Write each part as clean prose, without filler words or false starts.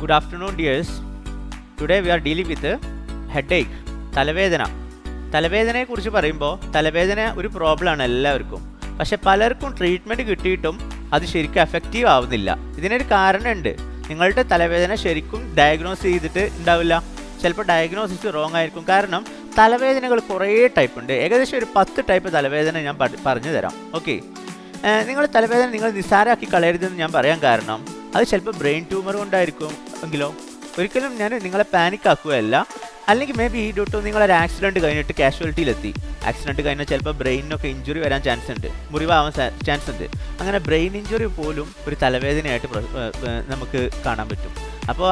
Good afternoon, dears. Today we are dealing with headache, തലവേദന. തലവേദനയെക്കുറിച്ച് പറയുമ്പോൾ തലവേദന ഒരു പ്രോബ്ലമാണ് എല്ലാവർക്കും. പക്ഷെ പലർക്കും ട്രീറ്റ്മെൻറ്റ് കിട്ടിയിട്ടും അത് ശരിക്കും എഫക്റ്റീവ് ആവുന്നില്ല. ഇതിനൊരു കാരണമുണ്ട്. നിങ്ങളുടെ തലവേദന ശരിക്കും ഡയഗ്നോസ് ചെയ്തിട്ട് ഉണ്ടാവില്ല. ചിലപ്പോൾ ഡയഗ്നോസിസ് റോങ് ആയിരിക്കും. കാരണം തലവേദനകൾ കുറേ ടൈപ്പ് ഉണ്ട്. ഏകദേശം ഒരു 10 ടൈപ്പ് തലവേദന ഞാൻ പറഞ്ഞു തരാം. ഓക്കെ, നിങ്ങൾ തലവേദന നിങ്ങൾ നിസ്സാരമാക്കി കളയരുതെന്ന് ഞാൻ പറയാൻ കാരണം അത് ചിലപ്പോൾ ബ്രെയിൻ ട്യൂമർ കൊണ്ടായിരിക്കും എങ്കിലോ. ഒരിക്കലും ഞാൻ നിങ്ങളെ പാനിക് ആക്കുകയല്ല. അല്ലെങ്കിൽ മേ ബി ഡ്യൂ ടു നിങ്ങളൊരു ആക്സിഡൻറ്റ് കഴിഞ്ഞിട്ട് കാഷ്വാലിറ്റിയിലെത്തി. ആക്സിഡൻറ്റ് കഴിഞ്ഞാൽ ചിലപ്പോൾ ബ്രെയിനിനൊക്കെ ഇഞ്ചുറി വരാൻ ചാൻസ് ഉണ്ട്, മുറിവാവാൻ ചാൻസ് ഉണ്ട്. അങ്ങനെ ബ്രെയിൻ ഇഞ്ചുറി പോലും ഒരു തലവേദനയായിട്ട് നമുക്ക് കാണാൻ പറ്റും. അപ്പോൾ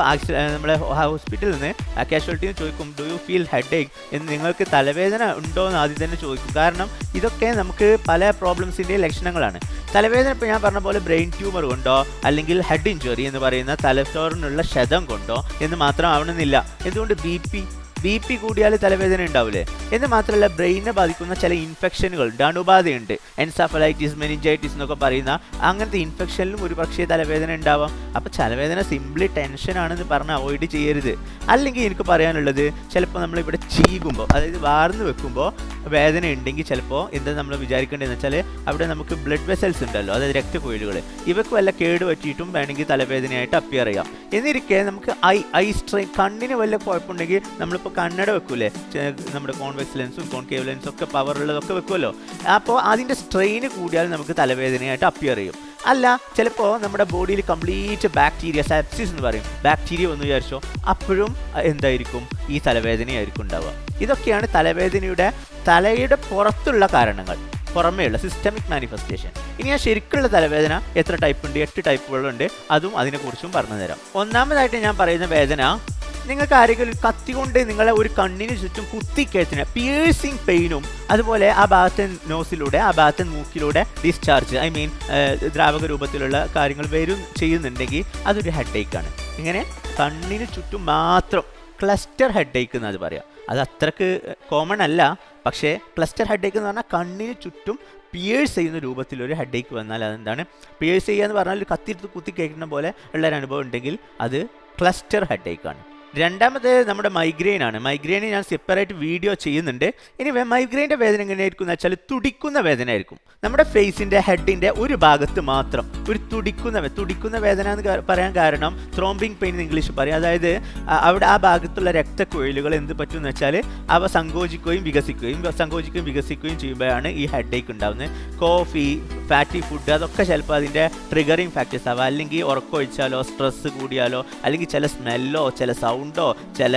നമ്മളെ ഹോസ്പിറ്റലിൽ നിന്ന് കാഷ്വാലിറ്റിയിൽ നിന്ന് ചോദിക്കും, ഡു യു ഫീൽ ഹെഡ് ഏക്ക് എന്ന്. നിങ്ങൾക്ക് തലവേദന ഉണ്ടോ എന്ന് ആദ്യം തന്നെ ചോദിക്കും. കാരണം ഇതൊക്കെ നമുക്ക് പല പ്രോബ്ലംസിൻ്റെ ലക്ഷണങ്ങളാണ്. തലവേദന ഇപ്പോൾ ഞാൻ പറഞ്ഞ പോലെ ബ്രെയിൻ ട്യൂമർ കൊണ്ടോ അല്ലെങ്കിൽ ഹെഡ് ഇഞ്ചുറി എന്ന് പറയുന്ന തലച്ചോറിനുള്ള ക്ഷതം കൊണ്ടോ എന്ന് മാത്രം ആവണമെന്നില്ല. എന്തുകൊണ്ട് ബി പി കൂടിയാൽ തലവേദന ഉണ്ടാവില്ലേ എന്ന് മാത്രമല്ല, ബ്രെയിനെ ബാധിക്കുന്ന ചില ഇൻഫെക്ഷനുകളുണ്ട്, അണുബാധയുണ്ട്. എൻസഫലൈറ്റിസ്, മെനിഞ്ചൈറ്റിസ് എന്നൊക്കെ പറയുന്ന അങ്ങനത്തെ ഇൻഫെക്ഷനിലും ഒരു പക്ഷേ തലവേദന ഉണ്ടാവാം. അപ്പോൾ തലവേദന സിംപ്ലി ടെൻഷനാണെന്ന് പറഞ്ഞ് അവോയ്ഡ് ചെയ്യരുത്. അല്ലെങ്കിൽ എനിക്ക് പറയാനുള്ളത്, ചിലപ്പോൾ നമ്മളിവിടെ ചീകുമ്പോൾ, അതായത് വാർന്ന് വെക്കുമ്പോൾ വേദന ഉണ്ടെങ്കിൽ ചിലപ്പോൾ എന്താ നമ്മൾ വിചാരിക്കേണ്ടതെന്ന് വെച്ചാൽ അവിടെ നമുക്ക് ബ്ലഡ് വെസൽസ് ഉണ്ടല്ലോ, അതായത് രക്തക്കുഴലുകൾ, ഇവക്ക് വല്ല കേട് പറ്റിയിട്ടും വേണമെങ്കിൽ തലവേദനയായിട്ട് അപ്പിയർ ചെയ്യാം. എന്നിരിക്കെ നമുക്ക് ഐ സ്ട്രെയിൻ, കണ്ണിന് വല്ല കുഴപ്പമുണ്ടെങ്കിൽ നമ്മളിപ്പോൾ കണ്ണട വെക്കൂലേ, നമ്മുടെ കോൺവെക്സ് ലെൻസും കോൺകേവ് ലെൻസും ഒക്കെ പവറുള്ളതൊക്കെ വെക്കുമല്ലോ. അപ്പോൾ അതിൻ്റെ സ്ട്രെയിന് കൂടിയാൽ നമുക്ക് തലവേദനയായിട്ട് അപ്പിയർ ചെയ്യും. അല്ല, ചിലപ്പോൾ നമ്മുടെ ബോഡിയിൽ കംപ്ലീറ്റ് ബാക്ടീരിയ, സെപ്സിസ് എന്ന് പറയും, ബാക്ടീരിയ വന്നു വിചാരിച്ചോ, അപ്പോഴും എന്തായിരിക്കും, ഈ തലവേദനയായിരിക്കും ഉണ്ടാവുക. ഇതൊക്കെയാണ് തലയുടെ പുറത്തുള്ള കാരണങ്ങൾ, പുറമേയുള്ള സിസ്റ്റമിക് മാനിഫെസ്റ്റേഷൻ. ഇനി ആ ശരിക്കുള്ള തലവേദന എത്ര ടൈപ്പ് ഉണ്ട്, 8 ടൈപ്പുകളുണ്ട്. അതും അതിനെക്കുറിച്ചും പറഞ്ഞു തരാം. ഒന്നാമതായിട്ട് ഞാൻ പറയുന്ന വേദന, നിങ്ങൾക്ക് ആരെങ്കിലും കത്തി കൊണ്ട് നിങ്ങളെ ഒരു കണ്ണിന് ചുറ്റും കുത്തിക്കയറ്റുന്ന പിയേഴ്സിങ് പെയിനും, അതുപോലെ ആ ഭാഗത്തെ നോസിലൂടെ, ആ ഭാഗത്തെ മൂക്കിലൂടെ ഡിസ്ചാർജ്, ഐ മീൻ ദ്രാവക രൂപത്തിലുള്ള കാര്യങ്ങൾ ചെയ്യുന്നുണ്ടെങ്കിൽ അതൊരു ഹെഡേക്കാണ്. ഇങ്ങനെ കണ്ണിന് ചുറ്റും മാത്രം ക്ലസ്റ്റർ ഹെഡേക്ക് എന്ന് അത് പറയാം. അത് അത്രക്ക് കോമൺ അല്ല, പക്ഷേ ക്ലസ്റ്റർ ഹെഡേക്ക് എന്ന് പറഞ്ഞാൽ കണ്ണിന് ചുറ്റും പിയേഴ്സ് ചെയ്യുന്ന രൂപത്തിലൊരു ഹെഡേക്ക് വന്നാൽ അതെന്താണ്, പിയേഴ്സ് ചെയ്യുക എന്ന് പറഞ്ഞാൽ ഒരു കത്തിയെടുത്ത് കുത്തി കേൾക്കുന്ന പോലെ ഉള്ളൊരു അനുഭവം ഉണ്ടെങ്കിൽ അത് ക്ലസ്റ്റർ ഹെഡേക്കാണ്. രണ്ടാമത് നമ്മുടെ മൈഗ്രെയിൻ ആണ്. മൈഗ്രെയിൻ ഞാൻ സെപ്പറേറ്റ് വീഡിയോ ചെയ്യുന്നുണ്ട്. ഇനി മൈഗ്രെയിൻ്റെ വേദന എങ്ങനെയായിരിക്കും എന്ന് വെച്ചാൽ തുടിക്കുന്ന വേദന ആയിരിക്കും. നമ്മുടെ ഫേസിൻ്റെ ഹെഡിൻ്റെ ഒരു ഭാഗത്ത് മാത്രം ഒരു തുടിക്കുന്ന വേദന എന്ന് പറയാൻ കാരണം ത്രോംബിങ് പെയിൻ എന്ന് ഇംഗ്ലീഷ് പറയും. അതായത് അവിടെ ആ ഭാഗത്തുള്ള രക്തക്കുഴലുകൾ എന്ത് പറ്റുമെന്ന് വെച്ചാൽ അവ സങ്കോചിക്കുകയും വികസിക്കുകയും ചെയ്യുമ്പോഴാണ് ഈ ഹെഡേക്ക് ഉണ്ടാകുന്നത്. കോഫി, ഫാറ്റി ഫുഡ്, അതൊക്കെ ചിലപ്പോൾ അതിൻ്റെ ട്രിഗറിങ് ഫാക്ടേഴ്സ് ആവാം. അല്ലെങ്കിൽ ഉറക്കമൊഴിച്ചാലോ, സ്ട്രെസ്സ് കൂടിയാലോ, അല്ലെങ്കിൽ ചില സ്മെല്ലോ, ചില സൗണ്ടോ, ചില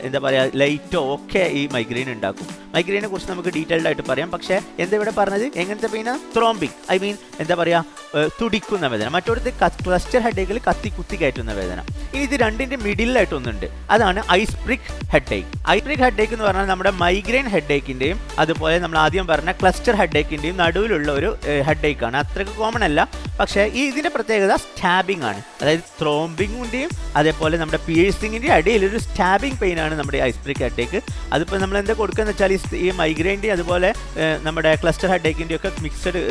എന്താ പറയുക ലൈറ്റോ ഒക്കെ ഈ മൈഗ്രെയിൻ ഉണ്ടാക്കും. മൈഗ്രെയിനെ കുറിച്ച് നമുക്ക് ഡീറ്റെയിൽഡ് ആയിട്ട് പറയാം. പക്ഷേ എന്താ ഇവിടെ പറഞ്ഞത്, എങ്ങനത്തെ പെയിനാണ്, ത്രോംബിക്, ഐ മീൻ എന്താ പറയുക, തുടിക്കുന്ന വേദന. മറ്റൊരുത്ത് ക്ലസ്റ്റർ ഹെഡേക്കിൽ കുത്തി കയറ്റുന്ന വേദന. ഇനി ഇത് രണ്ടിൻ്റെ മിഡിലായിട്ട് ഒന്നുണ്ട്, അതാണ് ഐസ്പ്രിക് ഹെഡേക്ക്. ഐസ്പ്രിക് ഹെഡേക്ക് എന്ന് പറഞ്ഞാൽ നമ്മുടെ മൈഗ്രെയിൻ ഹെഡേക്കിൻ്റെയും അതുപോലെ നമ്മൾ ആദ്യം പറഞ്ഞ ക്ലസ്റ്റർ ഹെഡേക്കിൻ്റെയും നടുവിലുള്ള ഒരു ഹെഡേക്കാണ്. അത്രയ്ക്ക് കോമൺ അല്ല. പക്ഷേ ഇതിൻ്റെ പ്രത്യേകത സ്റ്റാബിംഗ് ആണ്. അതായത് ത്രോംബിങ്ങിൻ്റെയും അതേപോലെ നമ്മുടെ പിയേഴ്സിങ്ങിൻ്റെ ഇടയിൽ ഒരു സ്റ്റാബിംഗ് പെയിൻ ആണ് നമ്മുടെ ഐസ്പ്രിക് ഹെഡേക്ക്. അതിപ്പോൾ നമ്മൾ എന്താ കൊടുക്കുകയെന്ന് വെച്ചാൽ ഈ മൈഗ്രെയിൻ്റെ അതുപോലെ നമ്മുടെ ക്ലസ്റ്റർ ഹെഡേക്കിൻ്റെ ഒക്കെ മിക്സഡ്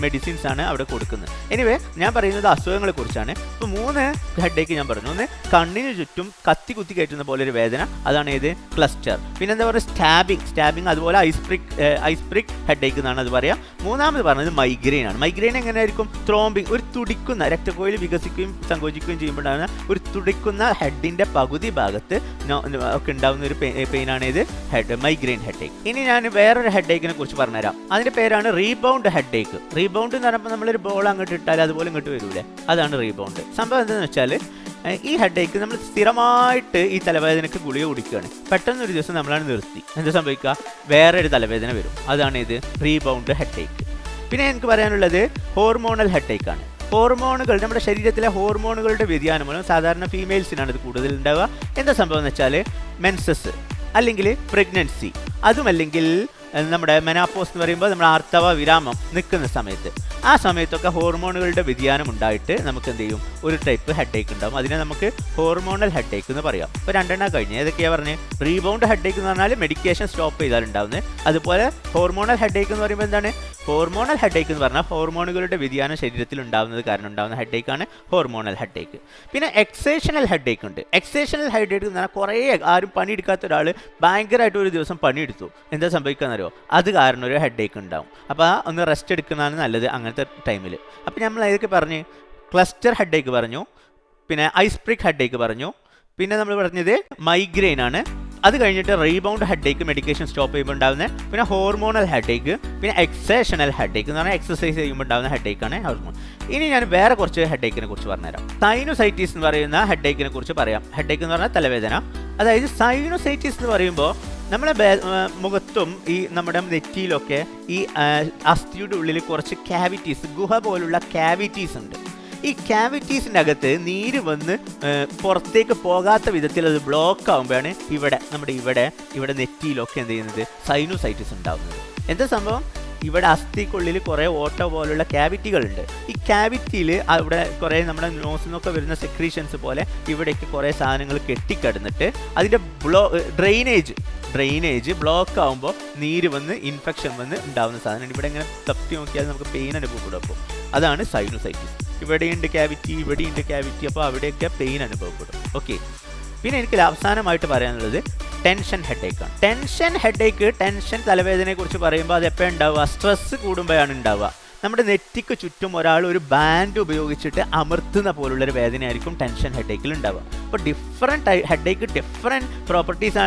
മെഡിസിൻസ് ആണ് അവിടെ കൊടുക്കുന്നത്. എനിവേ, ഞാൻ പറയുന്നത് അസുഖങ്ങളെ കുറിച്ചാണ്. ഇപ്പോൾ 3 ഹെഡേക്ക് ഞാൻ പറഞ്ഞു. ഒന്ന്, കണ്ണിന് ചുറ്റും കുത്തി കയറ്റുന്ന പോലെ ഒരു വേദന, അതാണ് ഏത്, ക്ലസ്റ്റർ. പിന്നെ എന്താ പറയുക, സ്റ്റാബിംഗ്, അതുപോലെ ഐസ്പ്രിക് ഹെഡേക്ക് എന്നാണ് അത് പറയാം. മൂന്നാമത് പറഞ്ഞത് മൈഗ്രെയിൻ ആണ്. മൈഗ്രെയിൻ എങ്ങനെയായിരിക്കും, ത്രോംബിംഗ്, ഒരു തുടിക്കുന്ന രക്തക്കുഴൽ വികസിക്കുകയും സങ്കോചിക്കുകയും ചെയ്യുമ്പോഴാണ് ഒരു തുടിക്കുന്ന ഹെഡിൻ്റെ പകുതി ഭാഗത്ത് ഒക്കെ ഉണ്ടാകുന്ന ഒരു പെയിനാണ് ഇത് മൈഗ്രെയിൻ ഹെഡേക്ക്. ഇനി ഞാൻ വേറൊരു ഹെഡേക്കിനെ കുറിച്ച് പറഞ്ഞുതരാം. അതിൻ്റെ പേരാണ് റീബൗണ്ട് ഹെഡേക്ക്. റീബൗണ്ട് എന്ന് പറയുമ്പോൾ നമ്മളൊരു ബോൾ അങ്ങോട്ട് ഇട്ടാൽ അതുപോലെ ഇങ്ങോട്ട് വരൂലേ, അതാണ് റീബൗണ്ട്. സംഭവം എന്താണെന്ന് വെച്ചാൽ, ഈ ഹെഡേക്ക് നമ്മൾ സ്ഥിരമായിട്ട് ഈ തലവേദനയ്ക്ക് ഗുളിക കുടിക്കുകയാണ്. പെട്ടെന്നൊരു ദിവസം നമ്മളാണ് നിർത്തി, എന്താ സംഭവിക്കുക, വേറൊരു തലവേദന വരും. അതാണ് ഇത് റീബൗണ്ട് ഹെഡേക്ക്. പിന്നെ എനിക്ക് പറയാനുള്ളത് ഹോർമോണൽ ഹെഡേക്കാണ്. ഹോർമോണുകൾ, നമ്മുടെ ശരീരത്തിലെ ഹോർമോണുകളുടെ വ്യതിയാനം മൂലം സാധാരണ ഫീമെയിൽസിനാണ് ഇത് കൂടുതൽ ഉണ്ടാവുക. എന്താ സംഭവം എന്ന് വെച്ചാൽ, മെൻസസ് അല്ലെങ്കിൽ പ്രഗ്നൻസി, അതുമല്ലെങ്കിൽ നമ്മുടെ മെനാപ്പോസ് എന്ന് പറയുമ്പോൾ നമ്മുടെ ആർത്തവ വിരാമം നിൽക്കുന്ന സമയത്ത്, ആ സമയത്തൊക്കെ ഹോർമോണുകളുടെ വ്യതിയാനം ഉണ്ടായിട്ട് നമുക്ക് എന്ത് ചെയ്യും, ഒരു ടൈപ്പ് ഹെഡേക്ക് ഉണ്ടാകും. അതിനെ നമുക്ക് ഹോർമോണൽ ഹെഡേക്ക് എന്ന് പറയാം. ഇപ്പോൾ രണ്ടെണ്ണം കഴിഞ്ഞ് ഏതൊക്കെയാണ് പറഞ്ഞ്, റീബൗണ്ട് ഹെഡേക്ക് എന്ന് പറഞ്ഞാൽ മെഡിക്കേഷൻ സ്റ്റോപ്പ് ചെയ്താൽ ഉണ്ടാവുന്നത്. അതുപോലെ ഹോർമോണൽ ഹെഡേക്ക് എന്ന് പറയുമ്പോൾ എന്താണ്, ഹോർമോണൽ ഹെഡേക്ക് എന്ന് പറഞ്ഞാൽ ഹോർമോണുകളുടെ വ്യതിയാനം ശരീരത്തിൽ ഉണ്ടാകുന്നത് കാരണം ഉണ്ടാകുന്ന ഹെഡേക്കാണ് ഹോർമോണൽ ഹെഡേക്ക്. പിന്നെ എക്സേഷണൽ ഹെഡേക്ക് ഉണ്ട്. എക്സേഷണൽ ഹെഡേക്ക് എന്ന് പറഞ്ഞാൽ കുറേ ആരും പണിയെടുക്കാത്ത ഒരാൾ ഭയങ്കരമായിട്ട് ഒരു ദിവസം പണിയെടുത്തു, എന്താ സംഭവിക്കാന്നറിയോ, അത് കാരണം ഒരു ഹെഡേക്ക് ഉണ്ടാവും. അപ്പോൾ ഒന്ന് റെസ്റ്റ് എടുക്കുന്നതാണ് നല്ലത് അങ്ങനത്തെ ടൈമിൽ. അപ്പോൾ നമ്മൾ ഏതൊക്കെ പറഞ്ഞ്, ക്ലസ്റ്റർ ഹെഡേക്ക് പറഞ്ഞു, പിന്നെ ഐസ് പ്രിക് ഹെഡേക്ക് പറഞ്ഞു, പിന്നെ നമ്മൾ പറഞ്ഞത് മൈഗ്രെയിൻ ആണ്. അത് കഴിഞ്ഞിട്ട് റീബൗണ്ട് ഹെഡേക്ക് മെഡിക്കേഷൻ സ്റ്റോപ്പ് ചെയ്യുമ്പോൾ ഉണ്ടാകുന്നത്, പിന്നെ ഹോർമോണൽ ഹെഡേക്ക്, പിന്നെ എക്സേഷണൽ ഹെഡേക്ക് എന്ന് പറഞ്ഞാൽ എക്സസൈസ് ചെയ്യുമ്പോൾ ഉണ്ടാകുന്ന ഹെഡേക്കാണ് ഹോർമോൺ. ഇനി ഞാൻ വേറെ കുറച്ച് ഹെഡേക്കിനെ കുറിച്ച് പറഞ്ഞുതരാം. സൈനോസൈറ്റിസ് എന്ന് പറയുന്ന ഹെഡേക്കിനെ കുറിച്ച് പറയാം. ഹെഡേക്ക് എന്ന് പറഞ്ഞാൽ തലവേദന. അതായത് സൈനോസൈറ്റിസ് എന്ന് പറയുമ്പോൾ നമ്മുടെ മുഖത്തും ഈ നമ്മുടെ നെറ്റിയിലൊക്കെ ഈ അസ്ഥിയുടെ ഉള്ളിൽ കുറച്ച് ക്യാവിറ്റീസ്, ഗുഹ പോലുള്ള ക്യാവിറ്റീസ് ഉണ്ട്. ഈ ക്യാവിറ്റീസിൻ്റെ അകത്ത് നീര് വന്ന് പുറത്തേക്ക് പോകാത്ത വിധത്തിൽ അത് ബ്ലോക്ക് ആകുമ്പോഴാണ് ഇവിടെ നെറ്റിയിലൊക്കെ എന്ത് ചെയ്യുന്നത്, സൈനോസൈറ്റിസ് ഉണ്ടാകുന്നത്. എന്താ സംഭവം, ഇവിടെ അസ്ഥിക്കുള്ളിൽ കുറേ ഓട്ടോ പോലുള്ള ക്യാവിറ്റികളുണ്ട്. ഈ ക്യാവിറ്റിയിൽ അവിടെ കുറേ നമ്മുടെ നോസിൽ നിന്നൊക്കെ വരുന്ന സെക്രീഷൻസ് പോലെ ഇവിടേക്ക് കുറേ സാധനങ്ങൾ കെട്ടിക്കിടന്നിട്ട് അതിൻ്റെ ഡ്രെയിനേജ് ബ്ലോക്ക് ആകുമ്പോൾ നീര് വന്ന് ഇൻഫെക്ഷൻ വന്ന് ഉണ്ടാകുന്ന സാധനമാണ്. ഇവിടെ ഇങ്ങനെ തപ്പി നോക്കിയാൽ നമുക്ക് പെയിൻ അനുഭവപ്പെടും. അപ്പോൾ അതാണ് സൈനോസൈറ്റിസ്. ഇവിടെയുണ്ട് ക്യാവിറ്റി, അപ്പോൾ അവിടെയൊക്കെ പെയിൻ അനുഭവപ്പെടും. ഓക്കെ. പിന്നെ എനിക്ക് അവസാനമായിട്ട് പറയാനുള്ളത് ടെൻഷൻ ഹെഡേക്കാണ്. ടെൻഷൻ തലവേദനയെ കുറിച്ച് പറയുമ്പോൾ അത് എപ്പോഴും ഉണ്ടാവുക, സ്ട്രെസ്സ് കൂടുമ്പോഴാണ് ഉണ്ടാവുക. നമ്മുടെ നെറ്റിക്ക് ചുറ്റും ഒരാൾ ഒരു ബാൻഡ് ഉപയോഗിച്ചിട്ട് അമർത്തുന്ന പോലുള്ളൊരു വേദനയായിരിക്കും ടെൻഷൻ ഹെഡേക്കിൽ ഉണ്ടാവുക. അപ്പോൾ ഡിഫറെൻറ്റ് ഹെഡേക്ക് ഡിഫറെൻറ്റ് പ്രോപ്പർട്ടീസ്,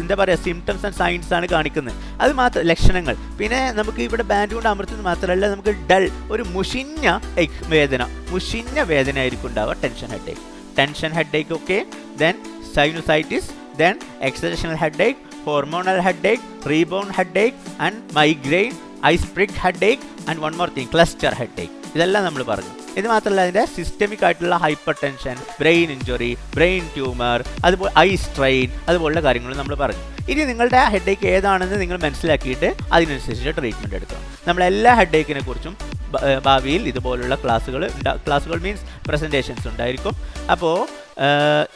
എന്താ പറയുക, സിംറ്റംസ് ആൻഡ് സൈൻസ് ആണ് കാണിക്കുന്നത്. അത് മാത്രം ലക്ഷണങ്ങൾ. പിന്നെ നമുക്ക് ഇവിടെ ബാൻഡ് കൊണ്ട് അമർത്തുന്നത് മാത്രമല്ല, നമുക്ക് ഒരു മുഷിഞ്ഞ വേദന ആയിരിക്കും ഉണ്ടാവുക tension headache. Okay, then sinusitis, then exertional headache, hormonal headache, rebound headache and migraine, ice prick headache and one more thing, cluster headache. ഇതെല്ലാം നമ്മൾ പറഞ്ഞു. ഇത് മാത്രമല്ല അതിൻ്റെ സിസ്റ്റമിക് ആയിട്ടുള്ള hyper tension, brain injury, brain tumour, അതുപോലെ ഐ സ്ട്രെയിൻ, അതുപോലുള്ള കാര്യങ്ങൾ നമ്മൾ പറഞ്ഞു. ഇനി നിങ്ങളുടെ ഹെഡേക്ക് ഏതാണെന്ന് നിങ്ങൾ മനസ്സിലാക്കിയിട്ട് അതിനനുസരിച്ച് ട്രീറ്റ്മെൻറ്റ് എടുക്കണം. നമ്മളെല്ലാ ഹെഡേക്കിനെ കുറിച്ചും ഭാവിയിൽ ഇതുപോലുള്ള ക്ലാസ്സുകൾ മീൻസ് പ്രസൻറ്റേഷൻസ് ഉണ്ടായിരിക്കും. അപ്പോൾ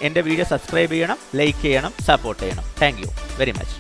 എൻ്റെ വീഡിയോ സബ്സ്ക്രൈബ് ചെയ്യണം, ലൈക്ക് ചെയ്യണം, സപ്പോർട്ട് ചെയ്യണം. Thank you very much.